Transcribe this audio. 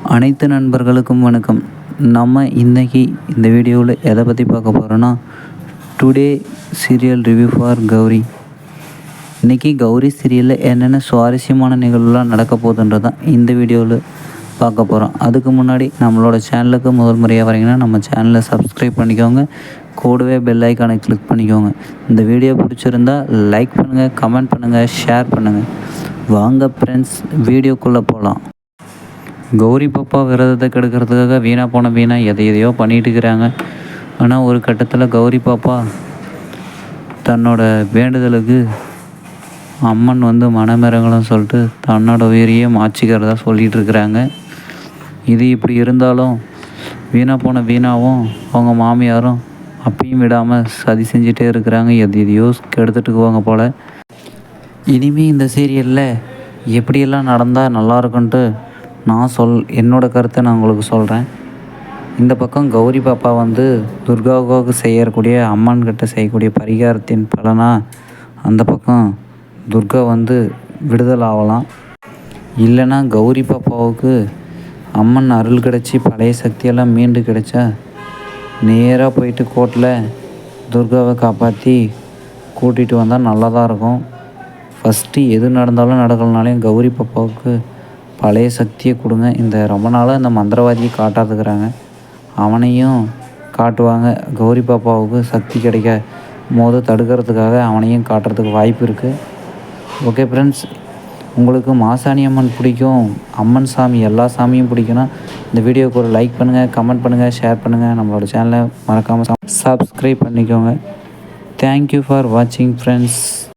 அனைத்து நண்பர்களுக்கும் வணக்கம். நம்ம இன்னைக்கு இந்த வீடியோவில் எதை பற்றி பார்க்க போகிறோன்னா, today serial review for Gauri. இன்றைக்கி கௌரி சீரியலில் என்னென்ன சுவாரஸ்யமான நிகழ்வுலாம் நடக்க போகுதுன்றது தான் இந்த வீடியோவில் பார்க்க போகிறோம். அதுக்கு முன்னாடி நம்மளோட சேனலுக்கு முதல் முறையாக வரீங்கன்னா நம்ம சேனலை சப்ஸ்கிரைப் பண்ணிக்கோங்க, கூடவே பெல் ஐக்கானை கிளிக் பண்ணிக்கோங்க. இந்த வீடியோ பிடிச்சிருந்தா லைக் பண்ணுங்கள், கமெண்ட் பண்ணுங்கள், ஷேர் பண்ணுங்கள். வாங்க ஃப்ரெண்ட்ஸ், வீடியோக்குள்ளே போகலாம். கௌரி பாப்பா விரதத்தை கெடுக்கிறதுக்காக வீணா எதையோ பண்ணிகிட்டு இருக்கிறாங்க. ஆனால் ஒரு கட்டத்தில் கௌரி பாப்பா தன்னோட வேண்டுதலுக்கு அம்மன் மனமிறங்கணும்னு சொல்லிட்டு தன்னோட உயிரையே மாற்றிக்கிறதா சொல்லிகிட்டு இருக்கிறாங்க. இது இப்படி இருந்தாலும் வீணாவும் அவங்க மாமியாரும் அப்பயும் விடாமல் சதி செஞ்சிட்டே இருக்கிறாங்க. எதையோ கெடுத்துட்டுக்குவாங்க போல். இனிமேல் இந்த சீரியலில் எப்படியெல்லாம் நடந்தால் நல்லாயிருக்குன்ட்டு என்னோடய கருத்தை நான் உங்களுக்கு சொல்கிறேன். இந்த பக்கம் கௌரி பாப்பா துர்காவுக்கு செய்யக்கூடிய அம்மன்கிட்ட செய்யக்கூடிய பரிகாரத்தின் பலனாக அந்த பக்கம் துர்கா விடுதலை ஆகலாம். இல்லைன்னா கௌரி பாப்பாவுக்கு அம்மன் அருள் கிடச்சி பழைய சக்தியெல்லாம் மீண்டு கிடச்சா நேராக போயிட்டு கோர்ட்டில் துர்காவை காப்பாற்றி கூட்டிகிட்டு வந்தால் நல்லா தான் இருக்கும். ஃபஸ்ட்டு எது நடந்தாலும் நடக்கலனாலையும் கௌரி பாப்பாவுக்கு பழைய சக்தியை கொடுங்க. ரொம்ப நாளாக இந்த மந்திரவாதியை காட்டாதுக்கிறாங்க, அவனையும் காட்டுவாங்க. கௌரி பாப்பாவுக்கு சக்தி கிடைக்க போது தடுக்கிறதுக்காக அவனையும் காட்டுறதுக்கு வாய்ப்பு இருக்குது. ஓகே ஃப்ரெண்ட்ஸ், உங்களுக்கு மாசாணி அம்மன் பிடிக்கும், அம்மன் சாமி எல்லா சாமியும் பிடிக்குன்னா இந்த வீடியோவுக்கு ஒரு லைக் பண்ணுங்கள், கமெண்ட் பண்ணுங்கள், ஷேர் பண்ணுங்கள். நம்மளோட சேனலை மறக்காமல் சப்ஸ்கிரைப் பண்ணிக்கோங்க. தேங்க்யூ ஃபார் வாட்சிங் ஃப்ரெண்ட்ஸ்.